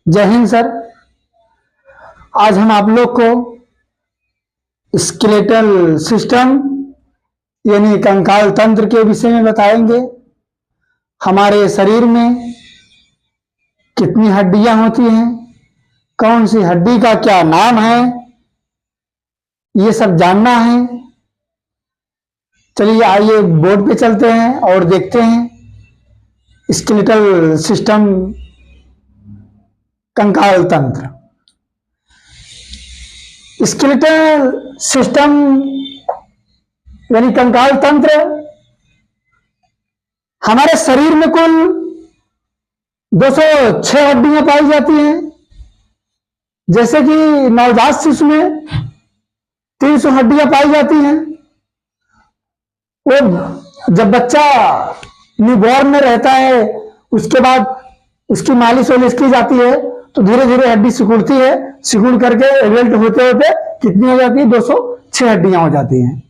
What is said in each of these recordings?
जय हिंद सर। आज हम आप लोग को स्केलेटल सिस्टम यानी कंकाल तंत्र के विषय में बताएंगे। हमारे शरीर में कितनी हड्डियां होती हैं, कौन सी हड्डी का क्या नाम है, ये सब जानना है। चलिए आइए बोर्ड पे चलते हैं और देखते हैं स्केलेटल सिस्टम कंकाल तंत्र। स्केलेटल सिस्टम यानी कंकाल तंत्र हमारे शरीर में कुल 206 हड्डियां पाई जाती हैं। जैसे कि नवजात शिशु में 300 हड्डियां पाई जाती हैं। वो जब बच्चा न्यूबॉर्न में रहता है उसके बाद उसकी मालिश वालिश की जाती है तो धीरे धीरे हड्डी सिकुड़ती है। सिकुड़ करके एडल्ट होते होते कितनी हो जाती है? 206 हड्डियां हो जाती हैं।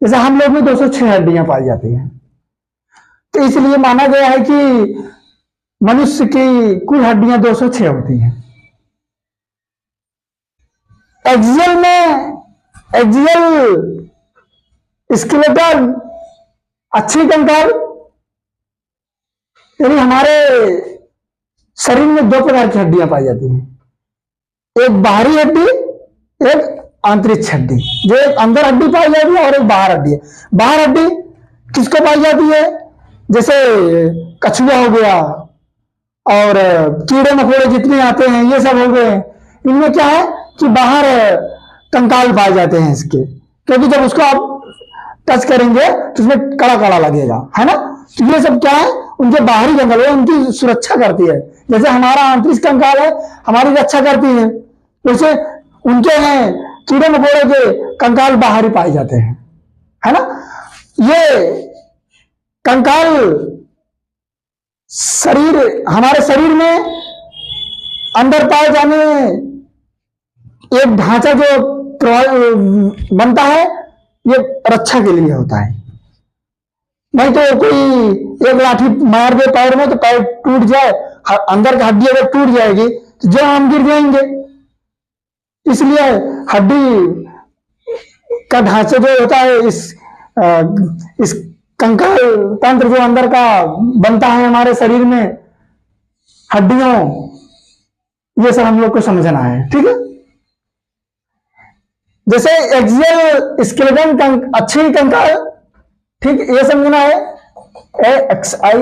जैसे हम लोग में 206 हड्डियां पाई जाती हैं। तो इसलिए माना गया है कि मनुष्य की कुल हड्डियां 206 होती हैं। एक्सियल स्केलेटल अच्छी कंकाल यानी हमारे शरीर में 2 प्रकार की हड्डियां पाई जाती हैं, एक बाहरी हड्डी, एक आंतरिक हड्डी। जो एक अंदर हड्डी पाई जाती है और एक बाहर हड्डी है। बाहर हड्डी किसको पाई जाती है? जैसे कछुआ हो गया और कीड़े मकोड़े जितने आते हैं ये सब हो गए। इनमें क्या है कि बाहर कंकाल पाए जाते हैं इसके, क्योंकि जब उसको आप टच करेंगे तो उसमें कड़ा कड़ा लगेगा, है ना। तो ये सब क्या है? उनके बाहरी कंकाल है, उनकी सुरक्षा करती है। जैसे हमारा आंतरिक कंकाल है हमारी रक्षा करती है, वैसे उनके हैं कीड़े मकोड़े के कंकाल बाहरी पाए जाते हैं, है ना। ये कंकाल हमारे शरीर में अंदर पाए जाने एक ढांचा जो बनता है ये रक्षा के लिए होता है। नहीं तो कोई एक लाठी मार दे पैर में तो पैर टूट जाए, अंदर की हड्डी अगर टूट जाएगी तो जो हम गिर जाएंगे। इसलिए हड्डी का ढांचा जो होता है इस कंकाल तंत्र जो अंदर का बनता है हमारे शरीर में हड्डियों, ये सब हम लोग को समझना है, ठीक है। जैसे एक्सियल स्केलेटल अच्छी कंकाल, ठीक, ये समझना है। AXIALSKELETON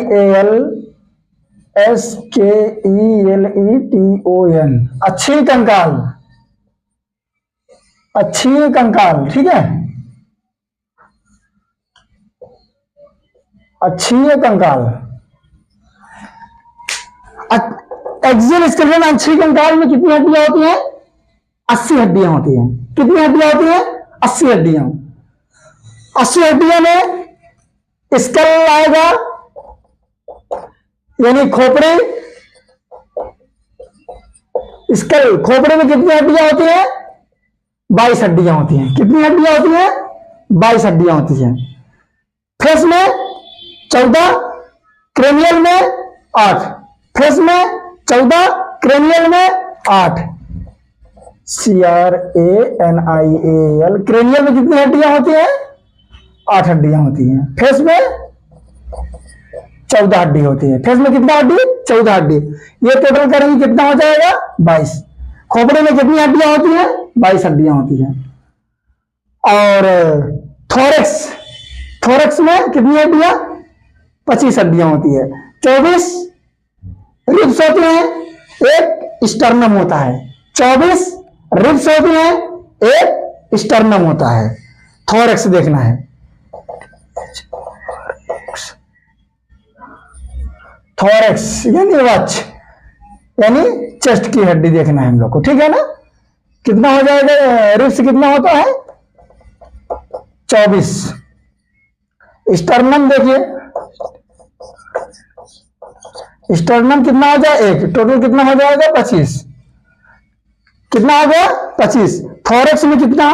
अच्छी कंकाल, अच्छी कंकाल, ठीक है। अच्छी कंकाल एक्सियल स्केलेटल अच्छी कंकाल में कितनी हड्डियां होती हैं? 80 हड्डियां होती हैं। कितनी हड्डियां होती हैं? 80 हड्डियां। 80 हड्डियों में स्कल आएगा यानी खोपड़ी। स्कल खोपड़ी में कितनी हड्डियां होती हैं? 22 हड्डियां होती हैं। कितनी हड्डियां होती हैं? 22 हड्डियां होती हैं। फेस में 14, क्रेनियल में 8। फेस में 14, क्रेनियल में 8। CRANIAL क्रेनियल में कितनी हड्डियां होती हैं? 8 हड्डियां होती हैं। फेस में 14 हड्डी होती है। फेस में कितना हड्डी? 14 हड्डी। ये टोटल करेंगे कितना हो जाएगा? 22। खोपड़े में कितनी हड्डियां होती हैं? 22 हड्डियां होती हैं। और थोरैक्स में कितनी हड्डियां? 25 हड्डियां होती है। 24 रिब्स होती हैं, एक स्टर्नम होता है। 24 रिब्स होती हैं, एक स्टर्नम होता है। थोरैक्स देखना है। थोरैक्स यानी वक्ष यानी चेस्ट की हड्डी देखना है हम लोग को, ठीक है ना। कितना हो जाएगा? रिब्स कितना होता है? 24। स्टर्नम देखिए, स्टर्नम कितना हो जाए? 1। टोटल कितना हो जाएगा? 25। कितना हो गया? 25। थोरैक्स में कितना?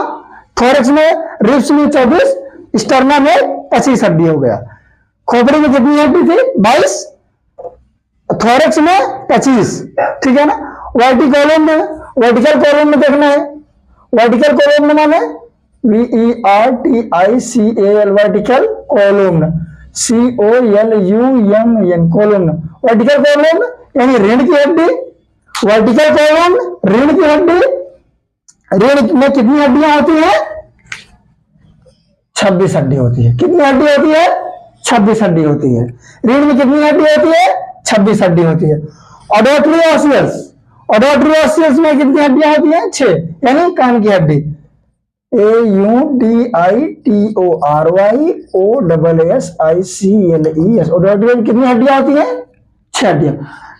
थोरैक्स में रिब्स में 24, स्टर्नम में 25 हड्डी हो गया। खोपड़ी में कितनी हड्डी थी? 22, थोरैक्स में 25, ठीक है ना। वर्टिकल कॉलम में देखना है। वर्टिकल कॉलम में माने VERTICAL, vertical column, COLUMN, column. Vertical column यानी रीढ़ की हड्डी, वर्टिकल कॉलम रीढ़ की हड्डी। रीढ़ में कितनी हड्डियां होती है? 26 हड्डी होती है। कितनी हड्डी होती है? 26 हड्डी होती है। रीढ़ में कितनी हड्डी होती है? 26 हड्डी होती है। ऑडिटरी ऑसियस, ऑडिटरी ऑसियस में कितनी हड्डियां होती हैं? 6, यानी कान की हड्डी। AUDITORYOSSICLES, ऑडिटरी में कितनी हड्डियां होती हैं? 6 हड्डियां।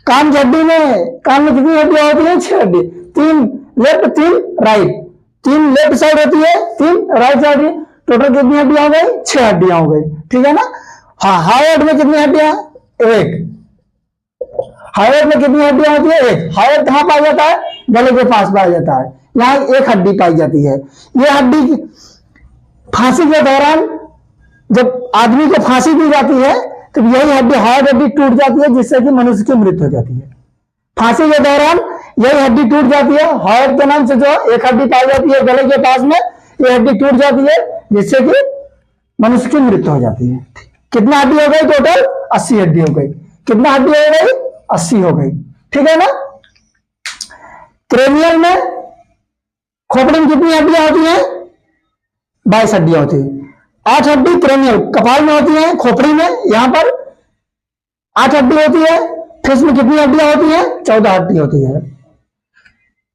कान की हड्डी में, कान में कितनी हड्डियां होती हैं? 6 हड्डी। 3 लेफ्ट, 3 राइट, 3 लेफ्ट साइड होती है, 3 राइट साइड। टोटल कितनी हड्डियां हो गई? 6 हड्डियां हो गई, ठीक है ना। हाँ, हार्ट में कितनी हड्डियां? 1। हार्ट में कितनी हड्डियां होती है? 1। हार्ट कहां पाया जाता है? गले के पास पाया जाता है। यहाँ 1 हड्डी पाई जाती है। ये हड्डी फांसी के दौरान जब आदमी को फांसी दी जाती है तो यही हड्डी, हार्ट हड्डी टूट जाती है, जिससे कि मनुष्य की मृत्यु हो जाती है। फांसी के दौरान यही हड्डी टूट जाती है। हार्ट के नाम से जो 1 हड्डी पाई जाती है गले के पास में, ये हड्डी टूट जाती है, जिससे कि मनुष्य की मृत्यु हो जाती है। कितना हड्डी हो गई? टोटल 80 हड्डी हो गई। कितना हड्डी हो गई? 80 हो गई, ठीक है ना। क्रेनियल में, खोपड़ी में कितनी हड्डियां होती हैं? 22 हड्डियां होती है। 8 हड्डी क्रेनियल कपाल में होती है, खोपड़ी में यहां पर 8 हड्डी होती है। फेस में कितनी हड्डियां होती हैं? 14 हड्डी होती है।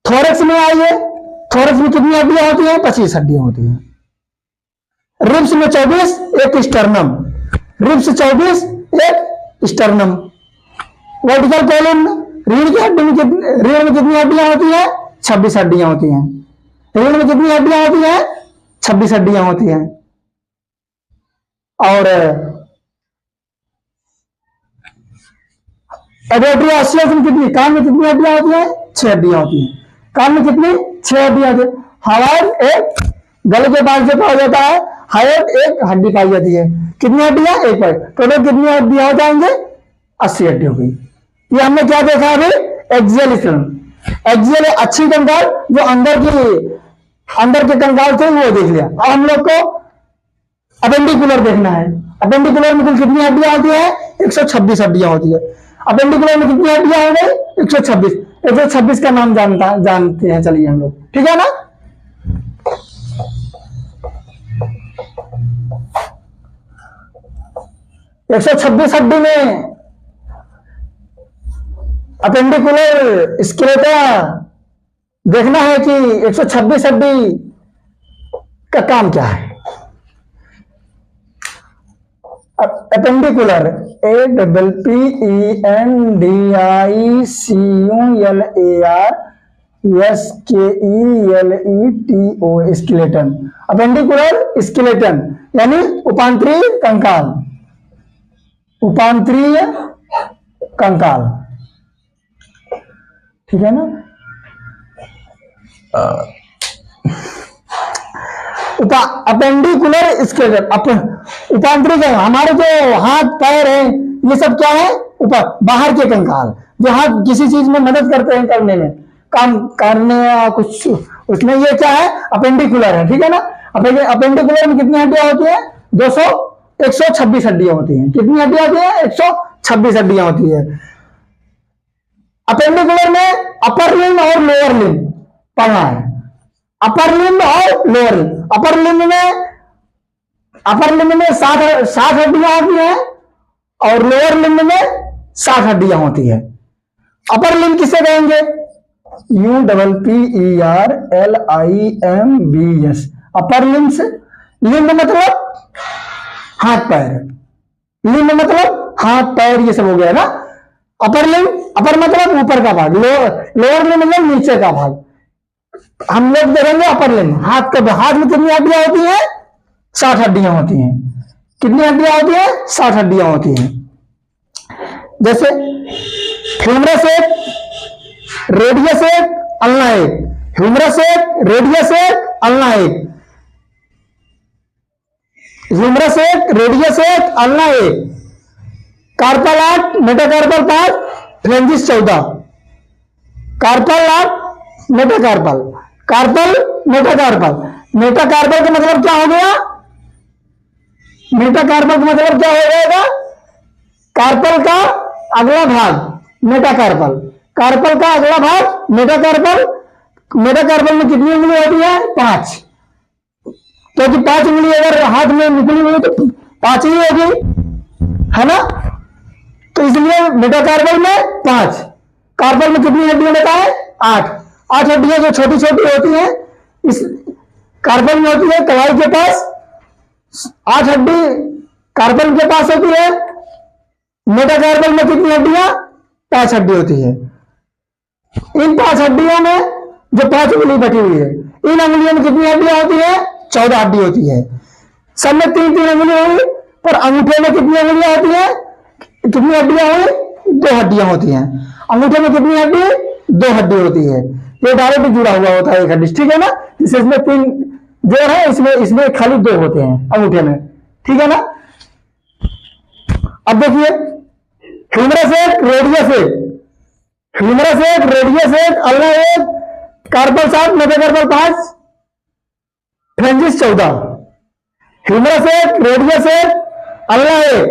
थोरैक्स में आइए, थोरैक्स में कितनी हड्डियां होती हैं? 25 हड्डियां होती हैं। रिब्स में 24, एक स्टर्नम, रिब्स 24, एक स्टर्नम। वर्टिकल कॉलम, रीढ़ की हड्डी में रीढ़ में कितनी हड्डियां होती हैं? 26 हड्डियां होती हैं। रीढ़ में कितनी हड्डियां होती हैं? 26 हड्डियां होती हैं। और ऑडिटरी ऑसियस में कितनी? कान में कितनी हड्डियां होती हैं? 6 हड्डियां होती हैं। कान में कितनी? 6 हड्डियां होती है। हार्ट एक गले के पास जो पाया जाता है, हार्ट 1 हड्डी पाई जाती है। कितनी हड्डियां? 1 पाई। टोटल कितनी हड्डियां हो जाएंगे? 80 हड्डी हो गई। ये हमने क्या देखा अभी? Axial sternum. एक्सियल अच्छी कंकाल, जो अंदर के कंकाल थे वो देख लिया। अब हम लोग को अपेंडिकुलर देखना है। अपेंडिकुलर में कुल कितनी हड्डियां होती है? 126 हड्डियां होती है। अपेंडिकुलर में कितनी हड्डियां हो गई? 126। 126 का नाम जानते हैं, चलिए हम लोग, ठीक है ना। एक 126 हड्डी में अपेंडिकुलर स्केलेटा देखना है कि 126 हड्डी का काम क्या है। Appendicular, APPENDICULAR skeleton. Appendicular skeleton यानी उपांतरीय कंकाल, उपांतरीय कंकाल, ठीक है ना। अपेंडिकुलर स्केलेटन, उपांतरिक, हमारे जो हाथ पैर हैं ये सब क्या है? ऊपर बाहर के कंकाल, जो हाथ किसी चीज में मदद करते हैं करने में, काम करने या कुछ, उसमें ये क्या है? अपेंडिकुलर है, ठीक है ना। अपेंडिकुलर में कितनी हड्डियां होती है? 126 हड्डियां होती हैं। कितनी हड्डियां होती है? 126 हड्डियां होती है। अपेंडिकुलर में अपर लिम्ब और लोअर लिम्ब पढ़ना है। अपर लिम्ब और लोअर लिम्ब। अपर लिम्ब में 60 हड्डियां होती हैं और लोअर लिम्ब में 60 हड्डियां होती है। अपर लिम्ब किसे कहेंगे? UPPERLIMBS, upper limbs. लिम्ब मतलब हाथ पैर, लिम्ब मतलब हाथ पैर, ये सब हो गया ना। अपर लिम्ब, अपर मतलब ऊपर का भाग, लोअर लिम्ब मतलब नीचे का भाग। हम लोग देखेंगे अपर लिम्ब, हाथ में कितनी हड्डियां होती हैं? 60 हड्डियां होती हैं। कितनी हड्डियां होती हैं? 60 हड्डियां होती हैं। जैसे ह्यूमरस एक, रेडियस एक, अल्ना एक। ह्यूमरस एक, रेडियस एक, अल्ना एक। ह्यूमरस एक, रेडियस एक, अल्ना एक। Carpal 8, metacarpal 5, phalanges 14। कार्पल और मेटाकार्पल, कार्पल मेटाकार्पल। मेटाकार्पल का मतलब क्या हो गया? मेटाकार्पल का मतलब क्या हो जाएगा? कार्पल का अगला भाग मेटाकार्पल, कार्पल का अगला भाग मेटाकार्पल। मेटाकार्पल में कितनी उंगली होती है? 5। क्योंकि 5 उंगली अगर हाथ में निकली हुई तो 5 ही होगी, है ना? तो इसलिए मेटाकार्पल में 5, कार्पल में कितनी हड्डियां बताए? 8। 8 हड्डियां जो छोटी छोटी होती हैं इस कार्पल में होती है, कलाई के पास 8 हड्डी कार्पल के पास होती है। मेटाकार्पल में कितनी हड्डियां? 5 हड्डी होती है। इन 5 हड्डियों में जो 5 उंगली बटी हुई है, इन उंगलियों में कितनी हड्डियां होती है? 14 हड्डी होती है। सब में 3-3 उंगली हुई, पर अंगूठे में कितनी उंगलियां होती है? कितनी हड्डियां हुई? 2 हड्डियां होती हैं। अंगूठे में कितनी हड्डी? 2 हड्डी होती है। ये डायरेक्ट जुड़ा हुआ होता है एक हड्डी, ठीक है ना? जिससे इसमें 3 जोड़ है, इसमें खाली 2 होते हैं अंगूठे में, ठीक है ना? अब देखिए, ह्यूमरस एक, रेडियस एक, ह्यूमरस एक, रेडियस एक, अल्ना एक, कार्पल 7, मेटाकार्पल 5, फ्रेंजिस 14। ह्यूमरस एक, रेडियस एक, अल्ना एक,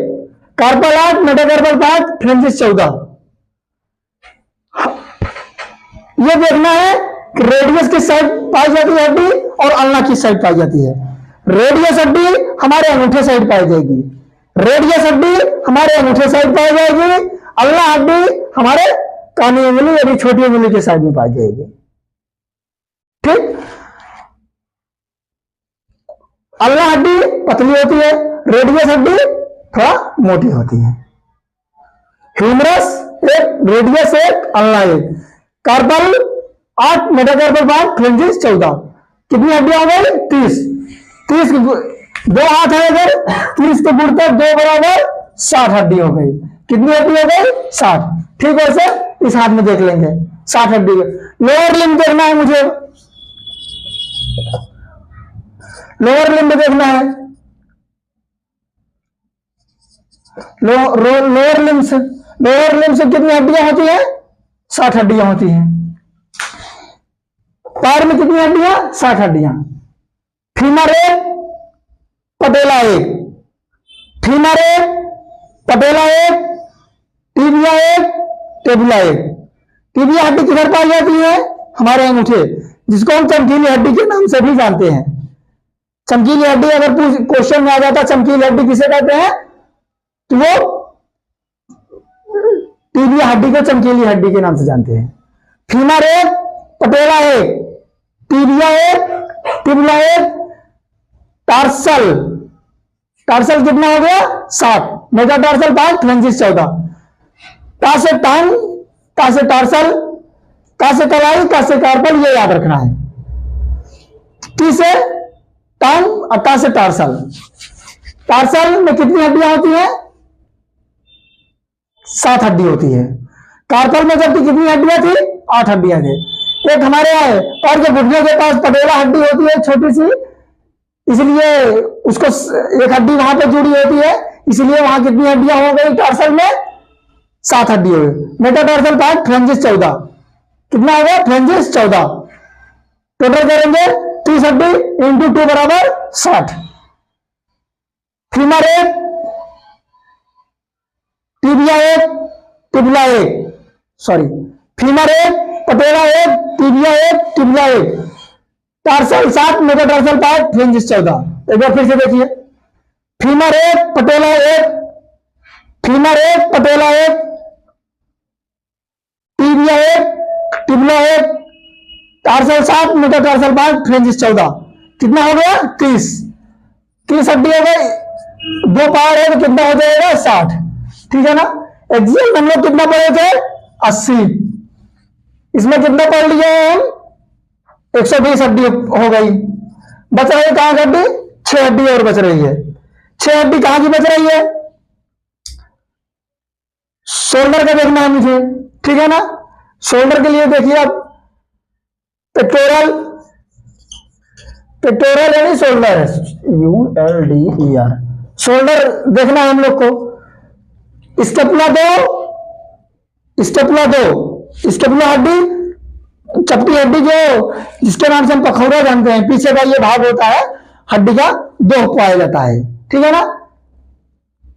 कार्पल 8, मेटाकार्पल 5, फ्रेंजिस 14। ये देखना है कि रेडियस किस साइड पाई जाती है हड्डी और अल्ना किस साइड पाई जाती है। रेडियस हड्डी हमारे अंगूठे साइड पाई जाएगी, रेडियस हड्डी हमारे अंगूठे साइड पाई जाएगी, अल्ना हड्डी हमारे कानी उंगली यानी छोटी उंगली के साइड में पाई जाएगी। ठीक, अल्ना हड्डी पतली होती है, रेडियस हड्डी थोड़ा मोटी होती है। ह्यूमरस एक, रेडियस एक, अल्ना एक, कार्पल 8, मेटाकार्पल 5, फ्रेंजिस 14। कितनी हड्डियां हो गई? 30। 30 2 हाथ है अगर 30 के गुणकर 2 बराबर 60 हड्डी हो गई। कितनी हड्डी हो गई? 60। ठीक है सर, इस हाथ में देख लेंगे 60 हड्डी। लोअर लिम्ब देखना है मुझे, लोअर लिम्ब देखना है। लोअर लिम्ब से कितनी हड्डियां होती है? 60 हड्डियां होती हैं। पैर में कितनी हड्डियां? 60 हड्डियां। फीमर एक, पटेला एक, फीमर एक, पटेला एक, टिबिया एक, टेबुला एक। टिबिया हड्डी किधर पाई जाती है? हमारे अंगूठे, जिसको हम चमकीली हड्डी के नाम से भी जानते हैं। चमकीली हड्डी अगर क्वेश्चन में आ जाता चमकीली हड्डी किसे कहते हैं, तो वो टिबिया हड्डी को चमकीली हड्डी के नाम से जानते हैं। फीमर एक, पटेला एक, टिबिया एक, टिबुला एक, टार्सल, टार्सल कितना हो गया? 7, मेटाटार्सल 5, फ्रेंजिस 14। टा से टांग, टा से टार्सल, का से कलाई, का से कार्पल, ये याद रखना है। टी से टांग और टा से टार्सल। टार्सल में कितनी हड्डियां होती हैं? 7 हड्डी होती है। कार्पल में जबकि कितनी हड्डियां थी? 8 हड्डियां थी। एक हमारे पैर के घुटने के पास पटेला हड्डी होती है छोटी सी, इसलिए उसको एक हड्डी वहां पे जुड़ी होती है, इसलिए वहां कितनी हड्डियां हो गई? टार्सल में 7 हड्डी हो गई। मेटाटार्सल 5, फ्रेंजिस 14। कितना हो गया? फ्रेंजिस 14। टोटल करेंगे 30 हड्डी इंटू 2 बराबर 60। फीमर एक, टिबिया एक, टिबुला एक, सॉरी, फीमर एक, पटेला एक, टिबिया एक, टिबुला एक, टार्सल 7, मेटाटार्सल 5, फ्रेंजिस 14। एक बार फिर से देखिए, फीमर एक, पटेला एक, फीमर एक, पटेला एक, टिबिया एक, टिबुला एक, टार्सल 7, मेटाटार्सल 5, फ्रेंजिस 14। कितना हो गया? 30। 30 हड्डी हो गई, 2 पावर है तो कितना हो जाएगा? 60। ठीक है ना? एक्सियल हम लोग कितना पढ़े थे? 80। इसमें कितना पढ़ लिया है हम? 120 हड्डी हो गई। बच रही कहां की हड्डी? 6 हड्डी और बच रही है। 6 हड्डी कहां की बच रही है? शोल्डर का देखना है मुझे, ठीक है ना? शोल्डर के लिए देखिए आप, पेक्टोरल, पेक्टोरल यानी शोल्डर, ULDER, शोल्डर देखना है हम लोग को। स्टेपुला 2, स्टेपुला 2, स्टेपुला हड्डी चपटी हड्डी जो जिसके नाम से हम पखौड़ा जानते हैं, पीछे का ये भाग होता है हड्डी का, दो पाया जाता है, ठीक है ना।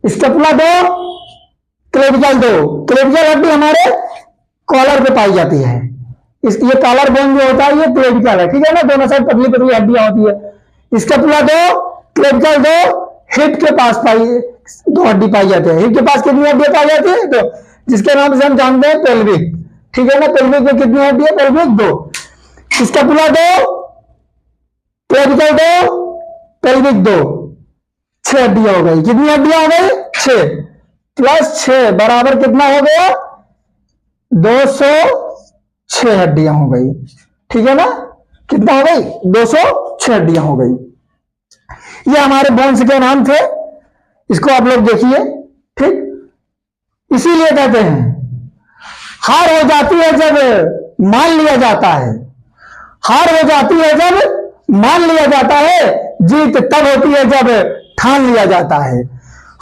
स्टेपुला दो, क्लेविकल दो। क्लेविकल हड्डी हमारे कॉलर पे पाई जाती है। ये कॉलर बोन जो होता है ये क्लेविकल है, ठीक है ना, दोनों साइड पतली पतली हड्डियां होती है। स्टेपुला दो, क्लेविकल दो, हिप के पास दो हड्डी पाई जाती है। हिप के पास कितनी हड्डियां पाई जाती है? दो, जिसके नाम से हम जानते हैं पेल्विक, ठीक है ना। पेल्विक में कितनी हड्डी है? पेल्विक दो। स्टेपुला दो, क्लेविकल दो, पेल्विक दो, 6 हड्डियां हो गई। कितनी हड्डियां हो गई? 6 प्लस 6 बराबर कितना हो गया? 206 हड्डियां हो गई, ठीक है ना। कितना हो गई? 206 हड्डियां हो गई। ये हमारे बोन्स के नाम थे, इसको आप लोग देखिए, ठीक। इसीलिए कहते हैं हार हो जाती है जब मान लिया जाता है, हार हो जाती है जब मान लिया जाता है, जीत तब होती है जब ठान लिया जाता है।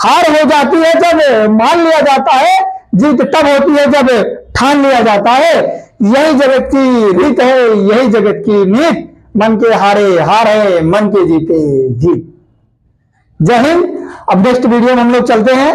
हार हो जाती है जब मान लिया जाता है, जीत तब होती है जब ठान लिया जाता है। यही जगत की रीत है, यही जगत की नीत, मन के हारे हार है, मन के जीते जीत। जय हिंद। अब नेक्स्ट वीडियो में हम लोग चलते हैं